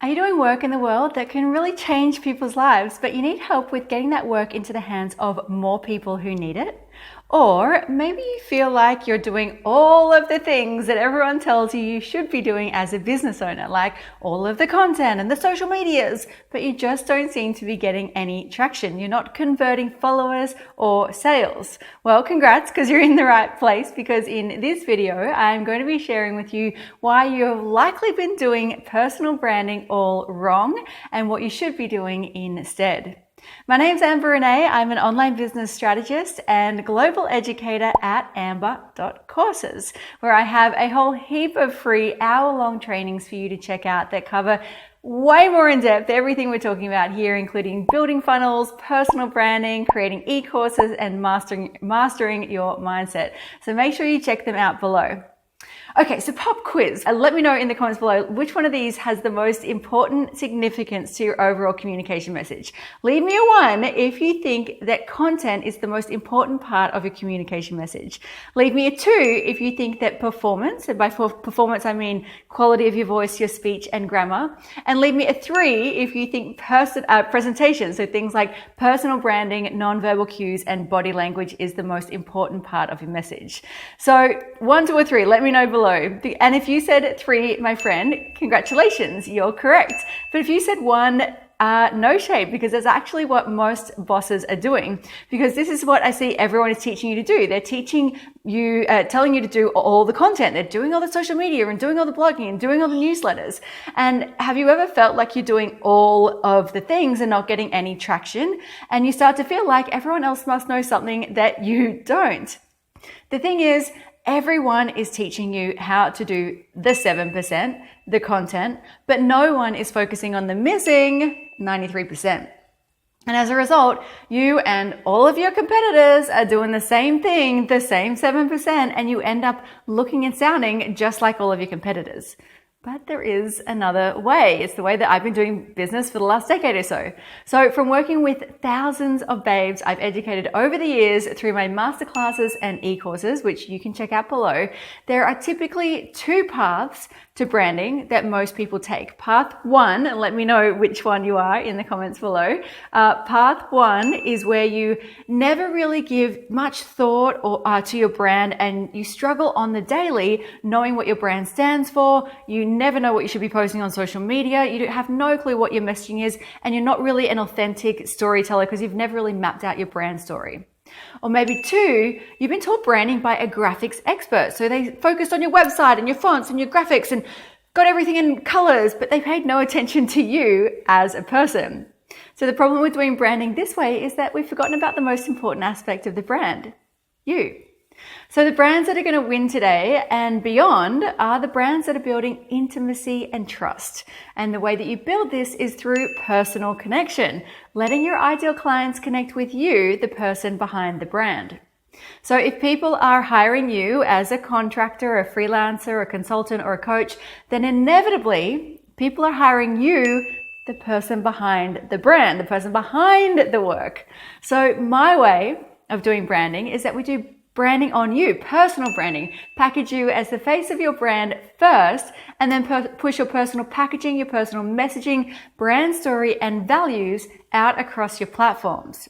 Are you doing work in the world that can really change people's lives, but you need help with getting that work into the hands of more people who need it? Or maybe you feel like you're doing all of the things that everyone tells you should be doing as a business owner, like all of the content and the social medias, but you just don't seem to be getting any traction. You're not converting followers or sales. Well, congrats, because you're in the right place, because in this video, I'm going to be sharing with you why you've likely been doing personal branding all wrong and what you should be doing instead. My name's Amber Renae. I'm an online business strategist and global educator at amber.courses, where I have a whole heap of free hour-long trainings for you to check out that cover way more in depth everything we're talking about here, including building funnels, personal branding, creating e-courses, and mastering your mindset. So make sure you check them out below. Okay, so pop quiz. Let me know in the comments below which one of these has the most important significance to your overall communication message. Leave me a 1 if you think that content is the most important part of your communication message. Leave me a 2 if you think that performance, and by performance I mean quality of your voice, your speech, and grammar. And leave me a 3 if you think presentation, so things like personal branding, non-verbal cues, and body language is the most important part of your message. So 1, 2, or 3, let me know below. And if you said 3, my friend, congratulations, you're correct. But if you said 1, no shade, because that's actually what most bosses are doing. Because this is what I see everyone is teaching you to do. They're teaching you, telling you to do all the content. They're doing all the social media and doing all the blogging and doing all the newsletters. And have you ever felt like you're doing all of the things and not getting any traction? And you start to feel like everyone else must know something that you don't. The thing is, everyone is teaching you how to do the 7%, the content, but no one is focusing on the missing 93%. And as a result, you and all of your competitors are doing the same thing, the same 7%, and you end up looking and sounding just like all of your competitors. But there is another way. It's the way that I've been doing business for the last decade or so. So from working with thousands of babes I've educated over the years through my masterclasses and e-courses, which you can check out below, there are typically 2 paths to branding that most people take. Path 1, and let me know which one you are in the comments below. Path 1 is where you never really give much thought to your brand, and you struggle on the daily knowing what your brand stands for. You never know what you should be posting on social media. You have no clue what your messaging is, and you're not really an authentic storyteller because you've never really mapped out your brand story. Or maybe 2, you've been taught branding by a graphics expert. So they focused on your website and your fonts and your graphics and got everything in colors, but they paid no attention to you as a person. So the problem with doing branding this way is that we've forgotten about the most important aspect of the brand, you. So the brands that are going to win today and beyond are the brands that are building intimacy and trust. And the way that you build this is through personal connection, letting your ideal clients connect with you, the person behind the brand. So if people are hiring you as a contractor, a freelancer, a consultant, or a coach, then inevitably people are hiring you, the person behind the brand, the person behind the work. So my way of doing branding is that we do branding on you, personal branding. Package you as the face of your brand first, and then push your personal packaging, your personal messaging, brand story, and values out across your platforms.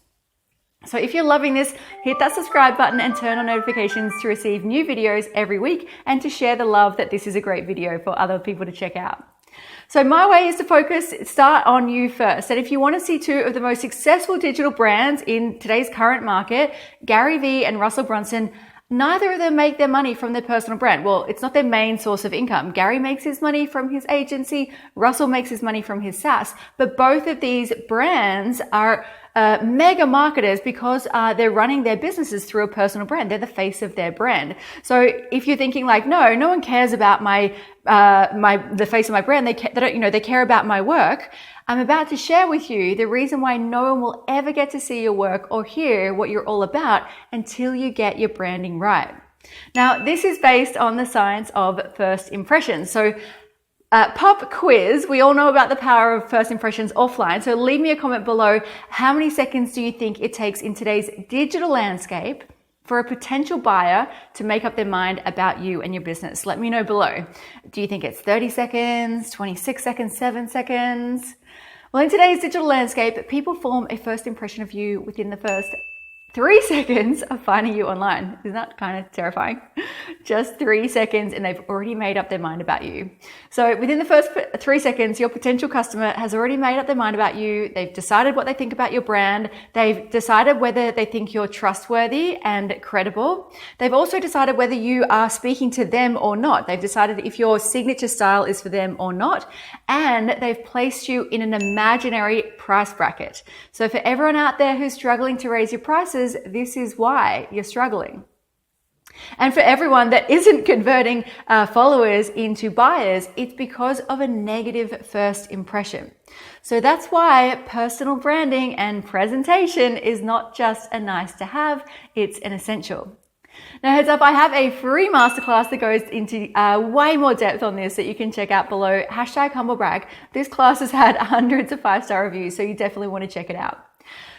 So if you're loving this, hit that subscribe button and turn on notifications to receive new videos every week and to share the love that this is a great video for other people to check out. So my way is to start on you first. And if you want to see 2 of the most successful digital brands in today's current market, Gary Vee and Russell Brunson, neither of them make their money from their personal brand. Well, it's not their main source of income. Gary makes his money from his agency. Russell makes his money from his SaaS. But both of these brands are mega marketers because they're running their businesses through a personal brand. They're the face of their brand. So if you're thinking like, no one cares about the face of my brand. They care about my work. I'm about to share with you the reason why no one will ever get to see your work or hear what you're all about until you get your branding right. Now, this is based on the science of first impressions. So pop quiz. We all know about the power of first impressions offline. So leave me a comment below. How many seconds do you think it takes in today's digital landscape for a potential buyer to make up their mind about you and your business? Let me know below. Do you think it's 30 seconds, 26 seconds, 7 seconds? Well, in today's digital landscape, people form a first impression of you within the first 3 seconds of finding you online. Isn't that kind of terrifying? Just 3 seconds and they've already made up their mind about you. So within the first 3 seconds, your potential customer has already made up their mind about you. They've decided what they think about your brand. They've decided whether they think you're trustworthy and credible. They've also decided whether you are speaking to them or not. They've decided if your signature style is for them or not. And they've placed you in an imaginary price bracket. So for everyone out there who's struggling to raise your prices, this is why you're struggling. And for everyone that isn't converting followers into buyers, it's because of a negative first impression. So that's why personal branding and presentation is not just a nice to have, it's an essential. Now, heads up, I have a free masterclass that goes into way more depth on this that you can check out below. #humblebrag. This class has had hundreds of 5-star reviews, so you definitely want to check it out.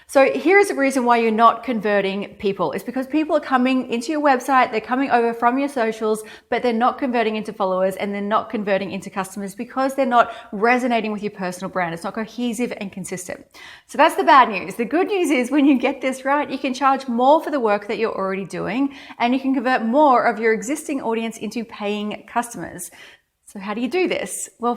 So here's the reason why you're not converting people. It's because people are coming into your website, they're coming over from your socials, but they're not converting into followers and they're not converting into customers because they're not resonating with your personal brand. It's not cohesive and consistent. So that's the bad news. The good news is when you get this right, you can charge more for the work that you're already doing and you can convert more of your existing audience into paying customers. So how do you do this? Well,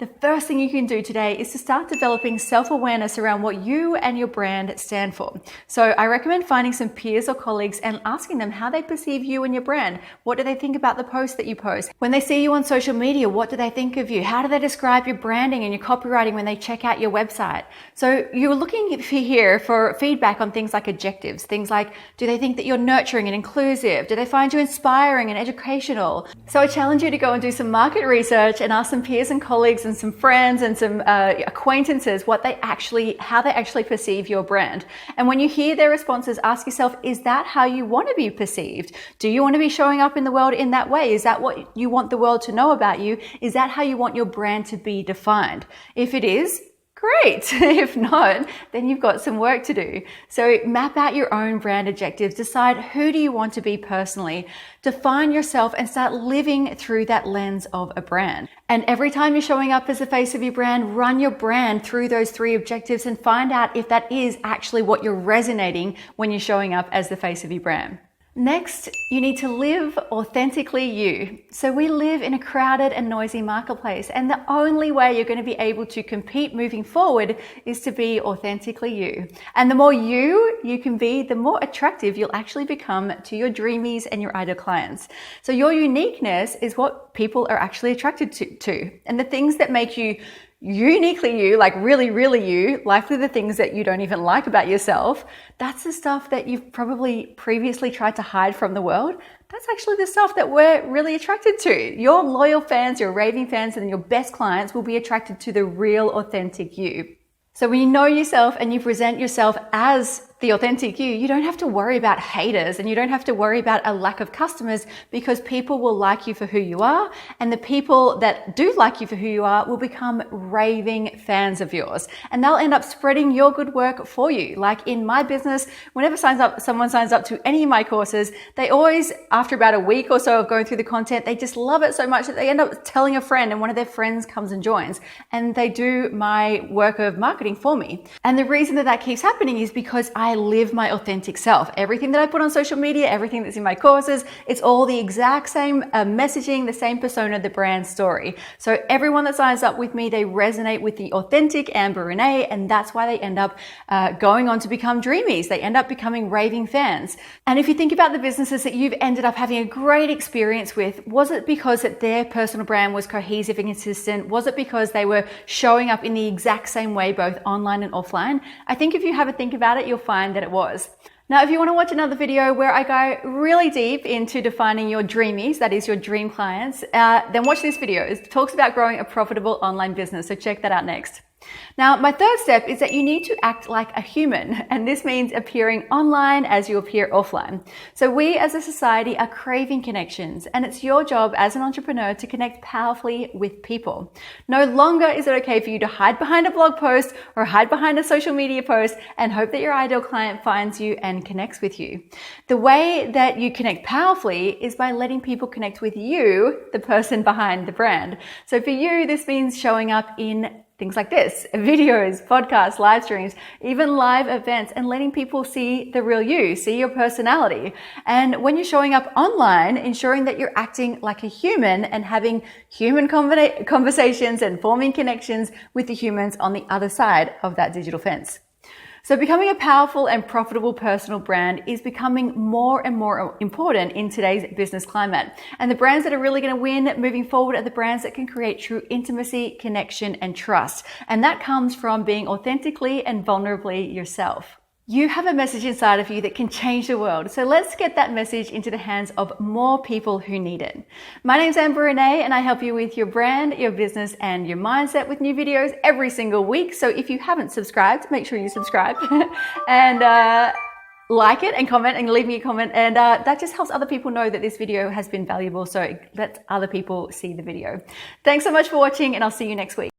the first thing you can do today is to start developing self-awareness around what you and your brand stand for. So I recommend finding some peers or colleagues and asking them how they perceive you and your brand. What do they think about the posts that you post? When they see you on social media, what do they think of you? How do they describe your branding and your copywriting when they check out your website? So you're looking here for feedback on things like adjectives, things like, do they think that you're nurturing and inclusive? Do they find you inspiring and educational? So I challenge you to go and do some market research and ask some peers and colleagues and some friends and some acquaintances how they actually perceive your brand. And when you hear their responses, ask yourself, is that how you want to be perceived? Do you want to be showing up in the world in that way? Is that what you want the world to know about you? Is that how you want your brand to be defined? If it is, great. If not, then you've got some work to do. So map out your own brand objectives. Decide who do you want to be personally. Define yourself and start living through that lens of a brand. And every time you're showing up as the face of your brand, run your brand through those 3 objectives and find out if that is actually what you're resonating when you're showing up as the face of your brand. Next, you need to live authentically you. So we live in a crowded and noisy marketplace, and the only way you're going to be able to compete moving forward is to be authentically you. And the more you can be, the more attractive you'll actually become to your dreamies and your ideal clients. So your uniqueness is what people are actually attracted to. And the things that make you uniquely you, like really, really you, likely the things that you don't even like about yourself, that's the stuff that you've probably previously tried to hide from the world. That's actually the stuff that we're really attracted to. Your loyal fans, your raving fans, and your best clients will be attracted to the real, authentic you. So when you know yourself and you present yourself as the authentic you don't have to worry about haters and you don't have to worry about a lack of customers because people will like you for who you are, and the people that do like you for who you are will become raving fans of yours, and they'll end up spreading your good work for you. Like in my business, whenever someone signs up to any of my courses, they always, after about a week or so of going through the content, they just love it so much that they end up telling a friend, and one of their friends comes and joins, and they do my work of marketing for me. And the reason that keeps happening is because I live my authentic self. Everything that I put on social media, everything that's in my courses, it's all the exact same messaging, the same persona, the brand story. So everyone that signs up with me, they resonate with the authentic Amber Renae, and that's why they end up going on to become dreamies. They end up becoming raving fans. And if you think about the businesses that you've ended up having a great experience with, was it because that their personal brand was cohesive and consistent? Was it because they were showing up in the exact same way, both online and offline? I think if you have a think about it, you'll find that it was. Now, if you want to watch another video where I go really deep into defining your dreamies, that is your dream clients, then watch this video. It talks about growing a profitable online business. So check that out next. Now, my third step is that you need to act like a human, and this means appearing online as you appear offline. So we as a society are craving connections, and it's your job as an entrepreneur to connect powerfully with people. No longer is it okay for you to hide behind a blog post or hide behind a social media post and hope that your ideal client finds you and connects with you. The way that you connect powerfully is by letting people connect with you, the person behind the brand. So for you, this means showing up in things like this, videos, podcasts, live streams, even live events, and letting people see the real you, see your personality. And when you're showing up online, ensuring that you're acting like a human and having human conversations and forming connections with the humans on the other side of that digital fence. So becoming a powerful and profitable personal brand is becoming more and more important in today's business climate. And the brands that are really going to win moving forward are the brands that can create true intimacy, connection, and trust. And that comes from being authentically and vulnerably yourself. You have a message inside of you that can change the world. So let's get that message into the hands of more people who need it. My name's Amber Renae, and I help you with your brand, your business, and your mindset with new videos every single week. So if you haven't subscribed, make sure you subscribe and like it and comment and leave me a comment. And that just helps other people know that this video has been valuable. So it lets other people see the video. Thanks so much for watching, and I'll see you next week.